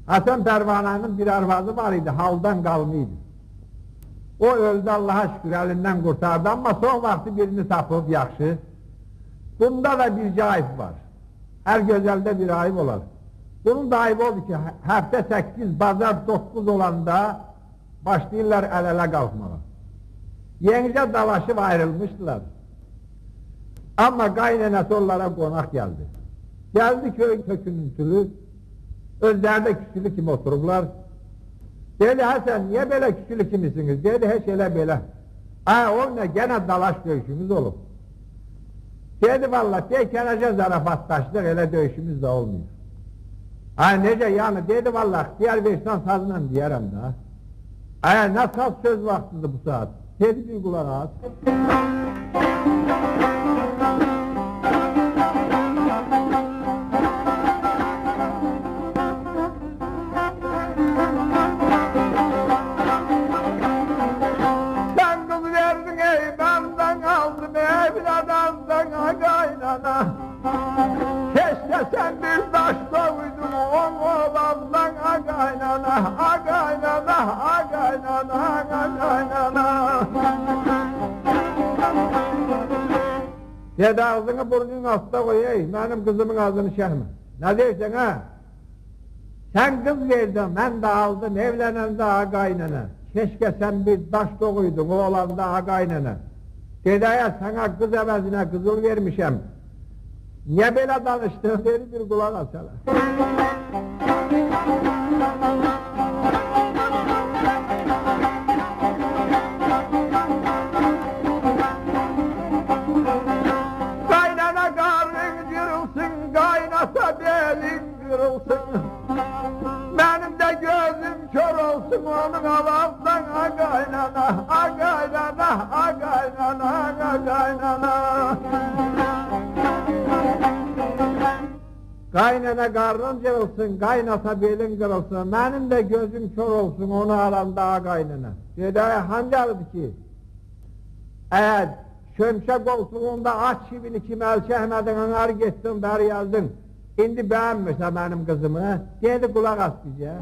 Hasan Pervana'nın bir arvazı var idi, haldan kalmıydı. O öldü Allah'a şükür, elinden kurtardı ama son vakti birini tapıp yakşı. Bunda da bir ayıp var. Her gözelde bir ayıp olar. Bunun da ayıp oldu ki hafta 8, pazar 9 olanda başlayırlar el-ele kalkmağa. Yenice dalaşıp ayrılmıştılar. Ama kaynanası onlara konak geldi. Geldi köy kökününtülü, özlerde küçülü kim otururlar. Dedi Hasan niye böyle küçülü kimisiniz? Dedi hiç öyle böyle. Onunla gene dalaş dövüşümüz olur. Dedi vallahi peykenece zarafatlaştık, öyle dövüşümüz de olmuyor. Nece yani dedi vallahi diğer beşten sazla diyerem daha. Nasıl söz vaktiydi bu saat? Dedi bir kulak ağız. Sen kız verdin ey benden aldım ey bir adamdan kaynana. Keşke sen bir taş koydun on oğlandan kaynana, kaynana, kaynana, kaynana. Dedi ağzını burnunu hasta koy ey, benim kızımın ağzını şerme. Ne dersen ha? Sen kız verdin, ben de aldım, evlenen de kaynana. Keşke sen bir taş koydun oğlan da kaynana. Dedi ya sana kız evazine kızıl vermişem. Niye böyle danıştın dedi bir kulak asala. Kaynana karnın cırılsın, kaynata belin kırılsın. Benim de gözüm kör olsun onun avazdan kaynana, kaynana, kaynana, kaynana. Kaynana karnın cırılsın, kaynata belin kırılsın, benim de gözüm kör olsun onu alanda kaynana. Dedi hancalıdı ki? Şömşe koltuğunda aç şivini kim elçehmedin, anar gittin, beri geldin. Şimdi beğenmişse benim kızımı, dedi kulak as bize.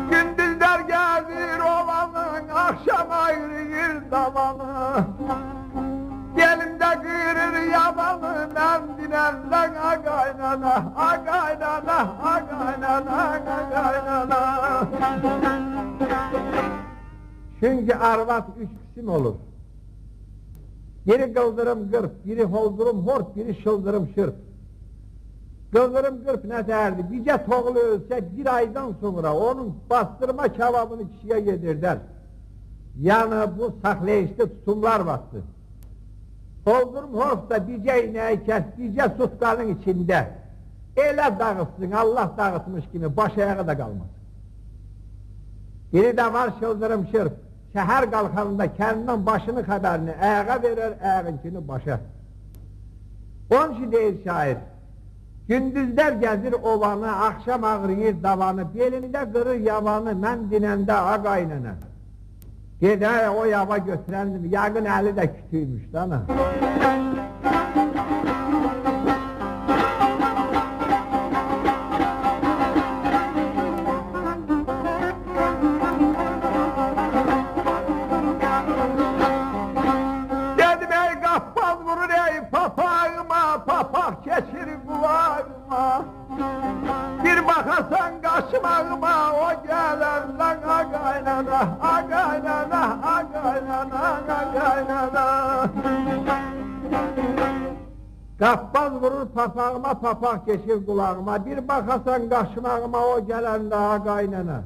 Gündüzler gelir olanın, akşam ayrıyır davanı. Gelimde kırır yabanı, ben dinenden kaynana, kaynana, kaynana, kaynana. Çünkü arvat 3 kısım olur. Biri kıldırım gırp, biri holdurum hort, biri şıldırım şırp. Kıldırım gırp ne derdi? Bice toğlu ölse bir aydan sonra onun bastırma kebabını kişiye yedirler. Yani bu saklayışlı tutumlar baktı. Holdurum hort da bice ineği kes, bice tutkanın içinde. Ele dağıtsın, Allah dağıtmış gibi baş ayağı da kalmaz. Biri de var şıldırım şırp. Şehir kalkanında kendinden başını haberini ayağa verir, ayağınkini başa. Onun için değil şair. Gündüzler gezir ovanı, akşam ağrıyır davanı, belinde kırır yavanı, men dinende kaynana. Dedi o yava götürendim, yakın eli de kütüymüş dana. Geçir kulağıma, bir bakasan kaşımağıma, o gelenler kaynana, kaynana, kaynana, kaynana. Gaffaz vurur papağıma, papak geçir kulağıma, bir bakasan kaşımağıma, o gelenler kaynana.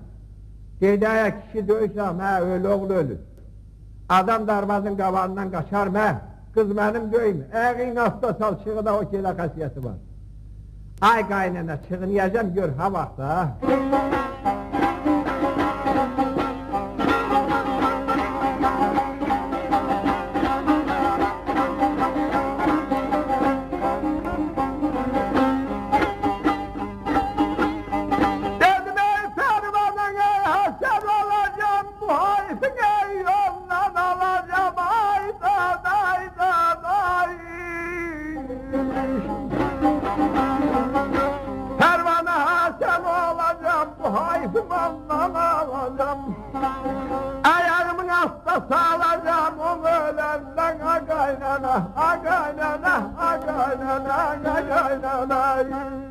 Dedeye kişi dövsem, öyle oğlu ölür. Adam darvazın kavanından kaçar mı? Kız benim döyüm, eğin hasta salçığı da o kele kasiyeti var. Ay kaynana çıkınıyacağım gör ha vakti ha. Dedim ey pervanın ey hasen olacağım bu hayfın ey yoldan alan. kaynana, a kaynana, a kaynana, a kaynana.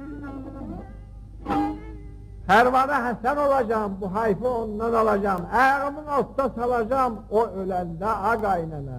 Pervane Hasan olacağım, bu hayfı ondan alacağım, ayağımın altta salacağım, o ölende a kaynana.